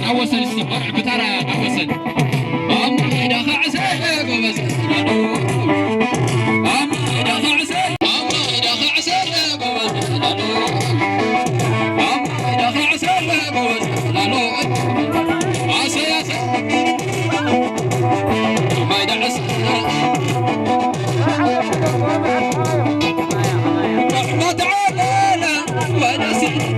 عوسن استمر بترى عوسن أم إذا خعسة قبز أم إذا خعسة أم إذا خعسة قبز أم إذا خعسة قبز لانو عسى يا سا ما يدعس رحمة علينا ونسينا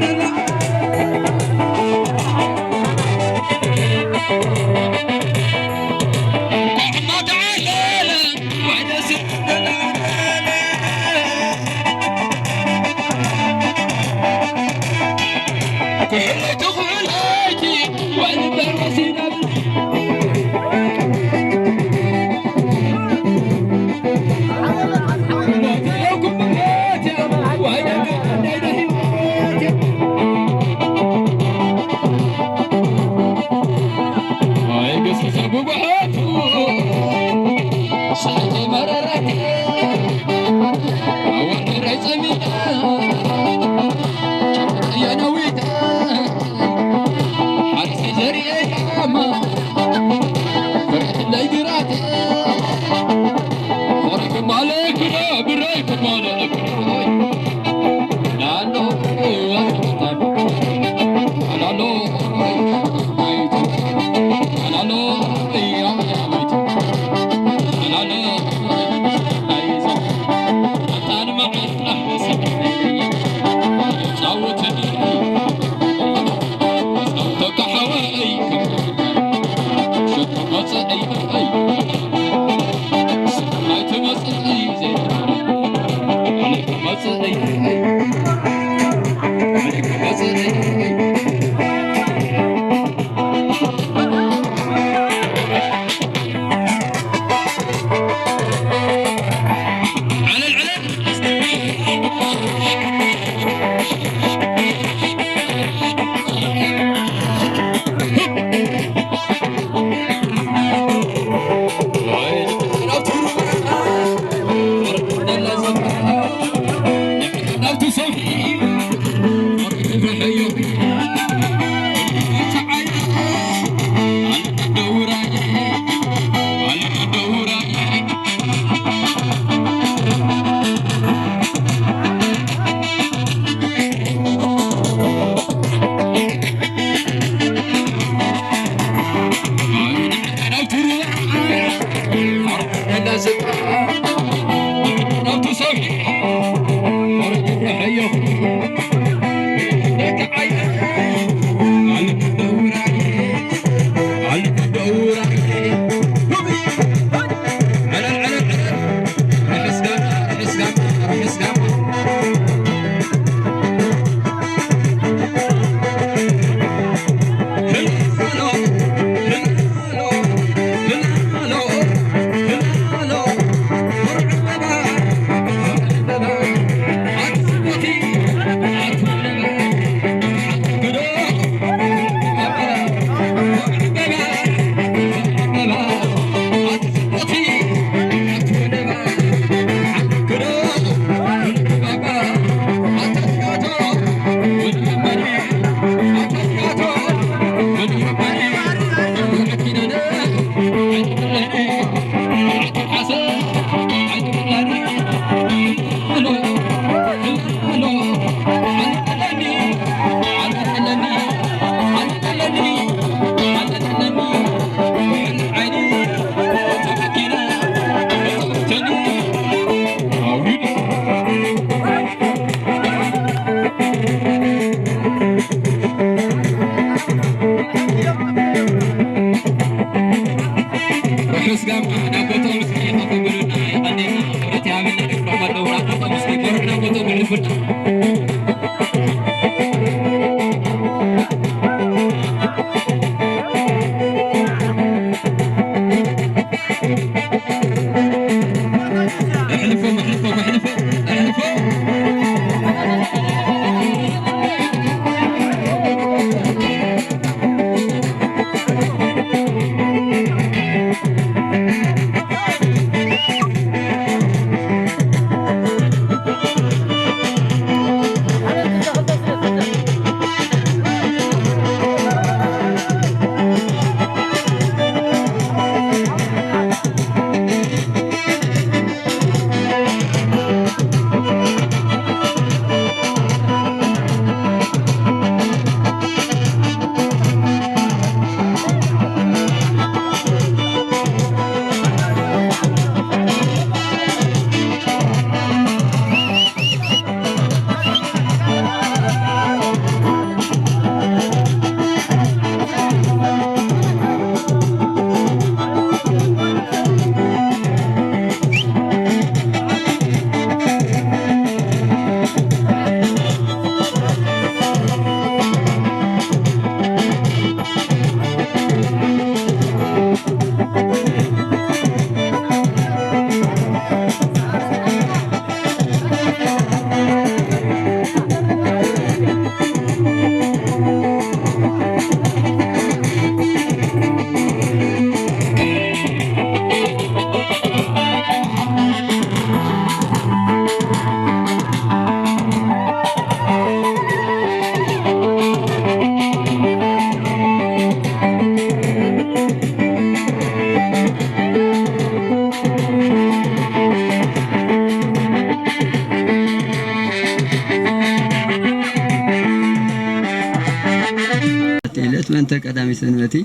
ቀዳሚ ሰንበቲ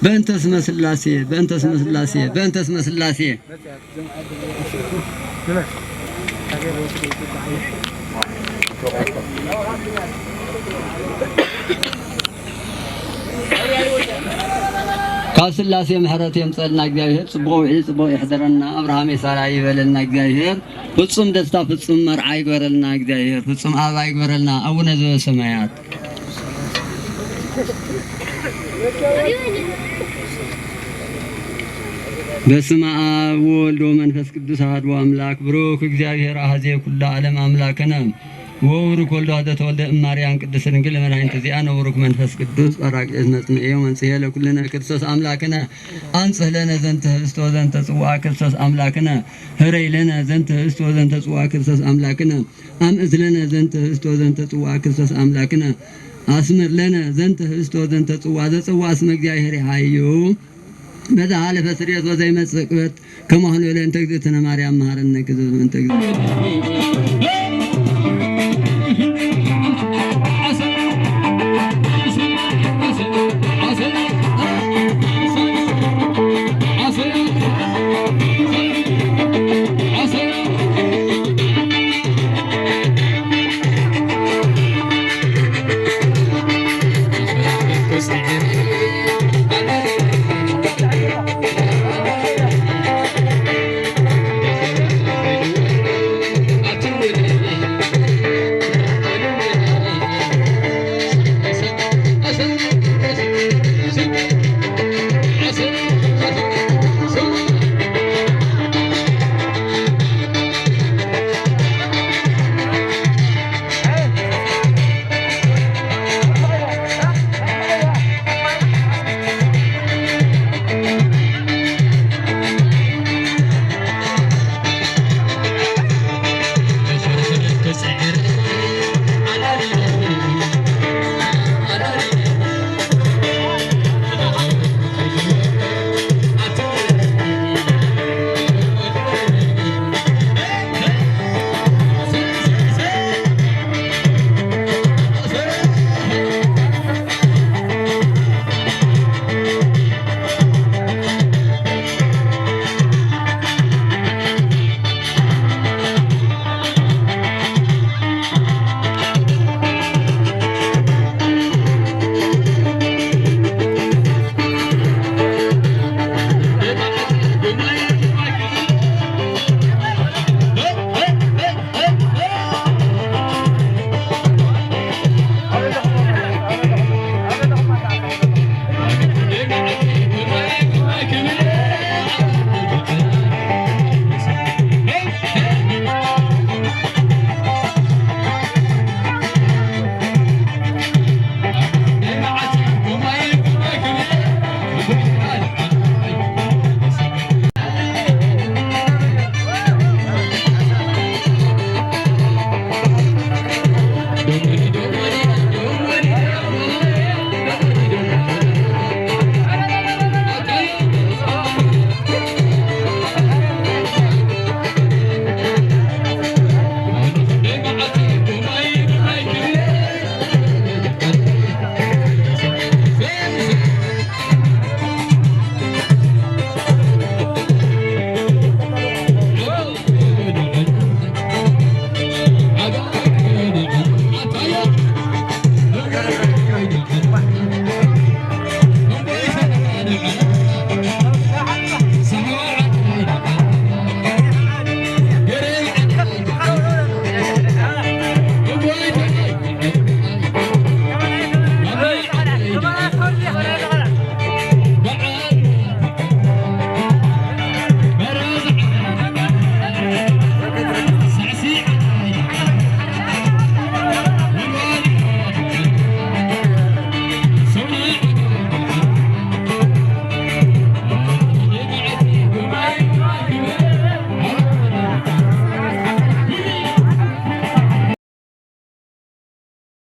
በእንተ ስመ ሥላሴ በእንተ ስመ ሥላሴ በእንተ ስመ ሥላሴ ካብ ሥላሴ ምሕረት የምጸልና እግዚአብሔር ጽቡቕ ውዒ ጽቡቕ ይሕደረና አብርሃም የሳራ ይበለልና እግዚአብሔር ፍጹም ደስታ ፍጹም መርዓ ይግበረልና እግዚአብሔር ፍጹም አበባ ይግበረልና አቡነ ዘበሰማያት በስመ አብ ወወልድ ወመንፈስ ቅዱስ አሐዱ አምላክ ብሩክ እግዚአብሔር አሐዜ ኩሉ ዓለም አምላክነ ወብሩክ ወልድ ዋሕደ ተወልደ እማርያም ቅድስት ድንግል መድኃኒተ ዚአነ ወብሩክ መንፈስ ቅዱስ ጰራቅሊጦስ መጽንዔ መንጽሔ ለኩልነ ክርስቶስ አምላክነ አንጽሕ ለነ ዘንተ ህብስተ ወዘንተ ጽዋዕ ክርስቶስ አምላክነ ህረይ ለነ ዘንተ ህብስተ ወዘንተ ጽዋዕ ክርስቶስ አምላክነ አምዕት ለነ ዘንተ ህብስተ ወዘንተ ጽዋዕ ክርስቶስ አምላክነ አስምር ለነ ዘንተ ህብስተ ወዘንተ ጽዋዕ ዘጽዋዕ እስመ እግዚአብሔር ይሃዩ በዛ ሀለፈ ስርየት ወዘይመጽእ ቅበት ከመሆኑ ለእንተ እግዝእትነ ማርያም መሐረነ ክርስቶስ እንተ